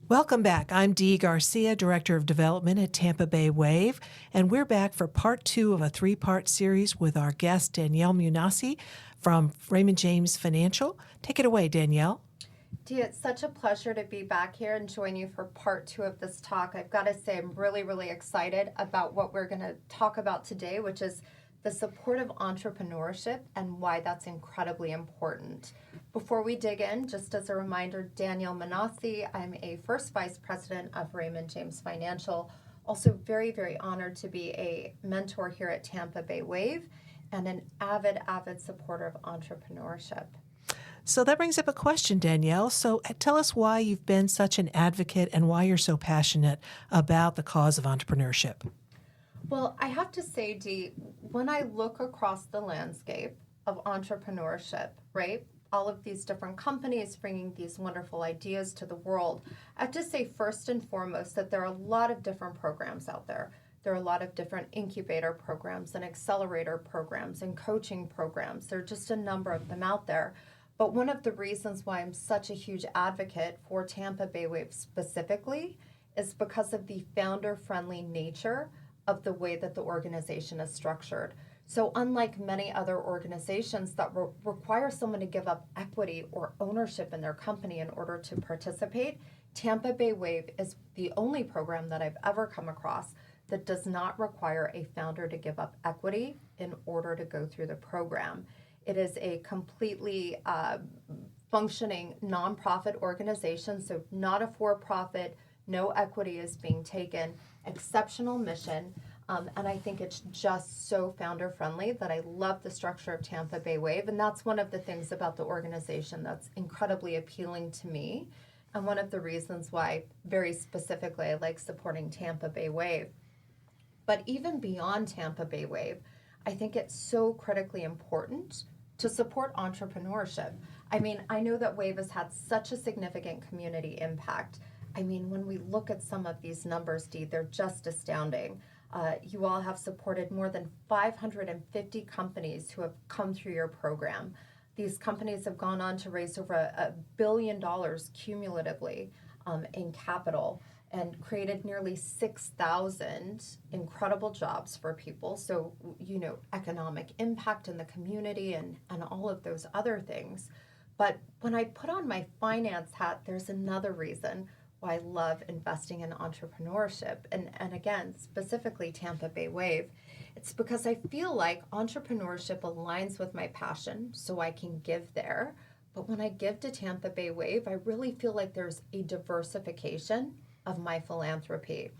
Welcome back. I'm Dee Garcia, Director of Development at Tampa Bay Wave, and we're back for part two of a three-part series with our guest, Danielle Munassi from Raymond James Financial. Take it away, Danielle. Dee, it's such a pleasure to be back here and join you for part two of this talk. I've got to say, I'm really excited about what we're going to talk about today, which is the support of entrepreneurship and why that's incredibly important. Before we dig in, just as a reminder, Danielle Munassi, I'm a first vice president of Raymond James Financial. Also very honored to be a mentor here at Tampa Bay Wave and an avid supporter of entrepreneurship. So that brings up a question, Danielle. So tell us why you've been such an advocate and why you're so passionate about the cause of entrepreneurship. Well, I have to say, Dee, when I look across the landscape of entrepreneurship, right, all of these different companies bringing these wonderful ideas to the world, I have to say first and foremost that there are a lot of different programs out there. There are a lot of different incubator programs and accelerator programs and coaching programs. There are just a number of them out there. But one of the reasons why I'm such a huge advocate for Tampa Bay Wave specifically is because of the founder-friendly nature of the way that the organization is structured. So unlike many other organizations that require someone to give up equity or ownership in their company in order to participate, Tampa Bay Wave is the only program that I've ever come across that does not require a founder to give up equity in order to go through the program. It is a completely functioning nonprofit organization, so not a for-profit, no equity is being taken, exceptional mission, and I think it's just so founder-friendly that I love the structure of Tampa Bay Wave, and that's one of the things about the organization that's incredibly appealing to me, and one of the reasons why, very specifically, I like supporting Tampa Bay Wave. But even beyond Tampa Bay Wave, I think it's so critically important to support entrepreneurship. I mean, I know that Wave has had such a significant community impact. I mean, when we look at some of these numbers, Dee, they're just astounding. You all have supported more than 550 companies who have come through your program. These companies have gone on to raise over $1 billion cumulatively in capital and created nearly 6,000 incredible jobs for people. So, you know, economic impact in the community and all of those other things. But when I put on my finance hat, there's another reason why I love investing in entrepreneurship. And again, specifically Tampa Bay Wave. It's because I feel like entrepreneurship aligns with my passion, so I can give there. But when I give to Tampa Bay Wave, I really feel like there's a diversification of my philanthropy.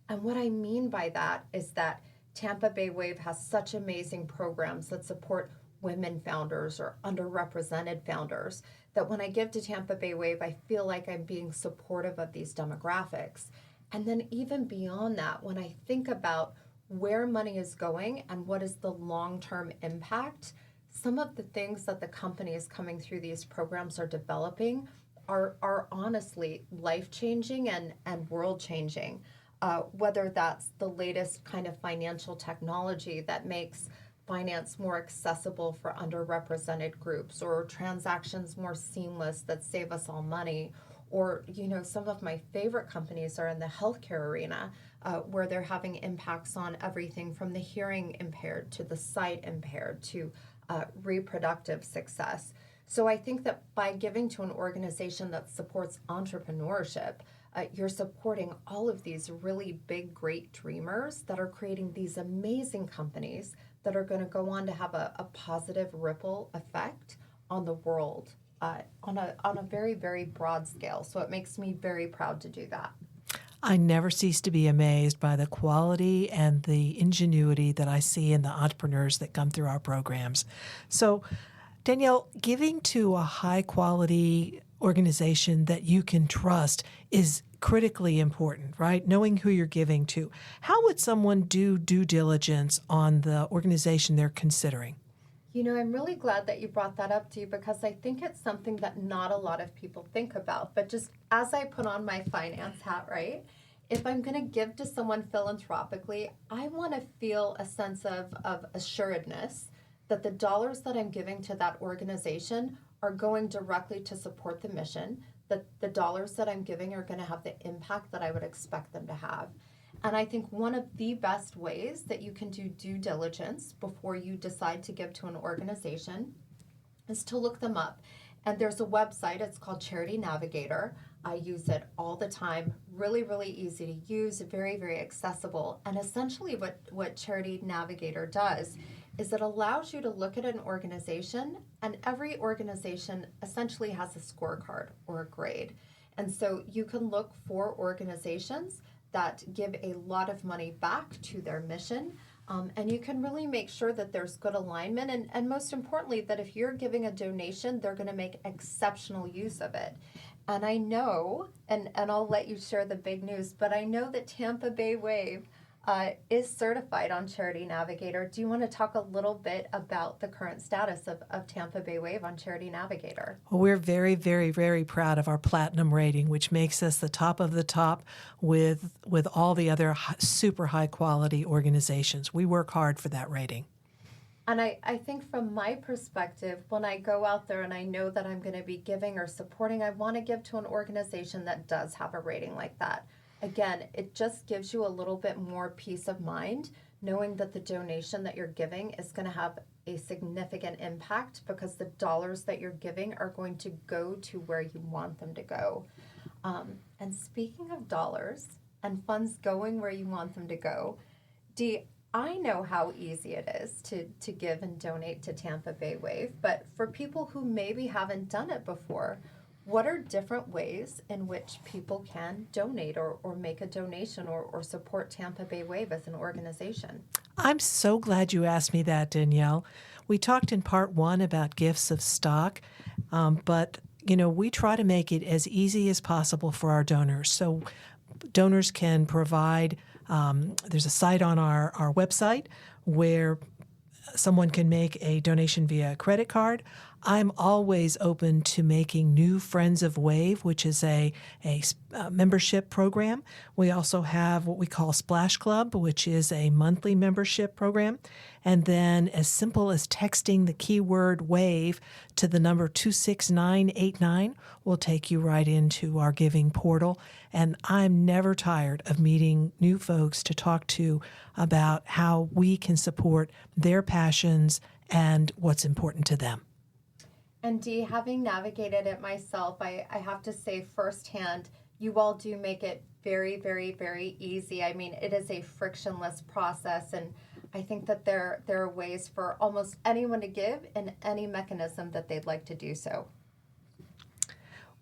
And what I mean by that is that Tampa Bay Wave has such amazing programs that support women founders or underrepresented founders that when I give to Tampa Bay Wave, I feel like I'm being supportive of these demographics. And then even beyond that, when I think about where money is going and what is the long-term impact, some of the things that the companies coming through these programs are developing are honestly life-changing and world-changing. Whether that's the latest kind of financial technology that makes finance more accessible for underrepresented groups, or transactions more seamless that save us all money, or, you know, some of my favorite companies are in the healthcare arena, where they're having impacts on everything from the hearing impaired to the sight impaired to reproductive success. So I think that by giving to an organization that supports entrepreneurship, you're supporting all of these really big, great dreamers that are creating these amazing companies that are going to go on to have a positive ripple effect on the world on a very broad scale. So it makes me very proud to do that. I never cease to be amazed by the quality and the ingenuity that I see in the entrepreneurs that come through our programs. So, Danielle, giving to a high-quality organization that you can trust is critically important, right? Knowing who you're giving to. How would someone do due diligence on the organization they're considering? You know, I'm really glad that you brought that up, Dee, because I think it's something that not a lot of people think about. But just as I put on my finance hat, right? If I'm going to give to someone philanthropically, I want to feel a sense of assuredness that the dollars that I'm giving to that organization are going directly to support the mission, that the dollars that I'm giving are going to have the impact that I would expect them to have. And I think one of the best ways that you can do due diligence before you decide to give to an organization is to look them up. And there's a website, it's called Charity Navigator. I use it all the time. Really, really easy to use, very, very accessible. And essentially what Charity Navigator does is it allows you to look at an organization, and every organization essentially has a scorecard or a grade. And so you can look for organizations that give a lot of money back to their mission. And you can really make sure that there's good alignment, and most importantly, that if you're giving a donation, they're going to make exceptional use of it. And I know, and I'll let you share the big news, but I know that Tampa Bay Wave is certified on Charity Navigator. Do you want to talk a little bit about the current status of Tampa Bay Wave on Charity Navigator? Well, we're very, very, very proud of our platinum rating, which makes us the top of the top with all the other super high quality organizations. We work hard for that rating. And I think from my perspective, when I go out there and I know that I'm going to be giving or supporting, I want to give to an organization that does have a rating like that. Again, it just gives you a little bit more peace of mind, knowing that the donation that you're giving is going to have a significant impact because the dollars that you're giving are going to go to where you want them to go. And speaking of dollars and funds going where you want them to go, Dee, I know how easy it is to give and donate to Tampa Bay Wave, but for people who maybe haven't done it before, what are different ways in which people can donate or make a donation or support Tampa Bay Wave as an organization? I'm so glad you asked me that, Danielle. We talked in part one about gifts of stock, but we try to make it as easy as possible for our donors. So donors can provide, there's a site on our website where someone can make a donation via credit card. I'm always open to making new Friends of Wave, which is a membership program. We also have what we call Splash Club, which is a monthly membership program. And then as simple as texting the keyword WAVE to the number 26989 will take you right into our giving portal. And I'm never tired of meeting new folks to talk to about how we can support their passions and what's important to them. And Dee, having navigated it myself, I have to say firsthand, you all do make it very, very, very easy. I mean, it is a frictionless process, and I think that there are ways for almost anyone to give in any mechanism that they'd like to do so.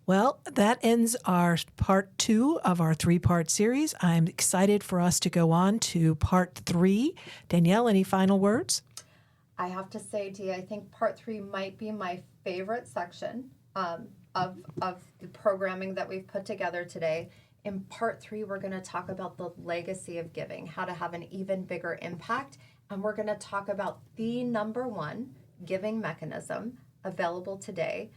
Well, that ends our part 2 of our 3-part series. I'm excited for us to go on to part 3. Danielle, any final words? I have to say, Dee, I think part 3 might be my favorite section of the programming that we've put together today. In part 3, we're going to talk about the legacy of giving, how to have an even bigger impact, and we're going to talk about the number 1 giving mechanism available today,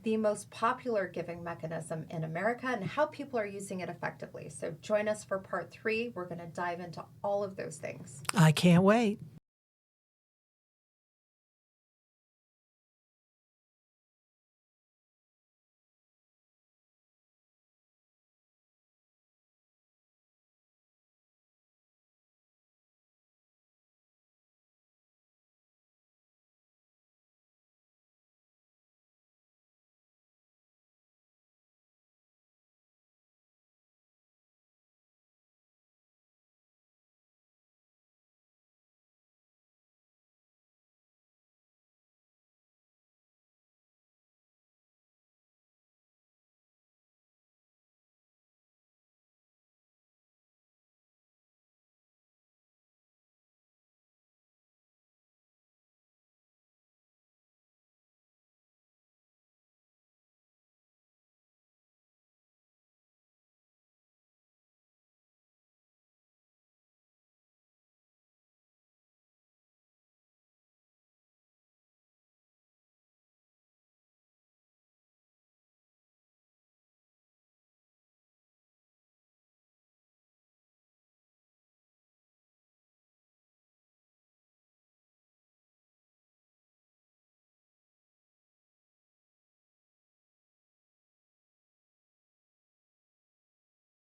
the most popular giving mechanism in America, and how people are using it effectively. So join us for part 3. We're going to dive into all of those things. I can't wait.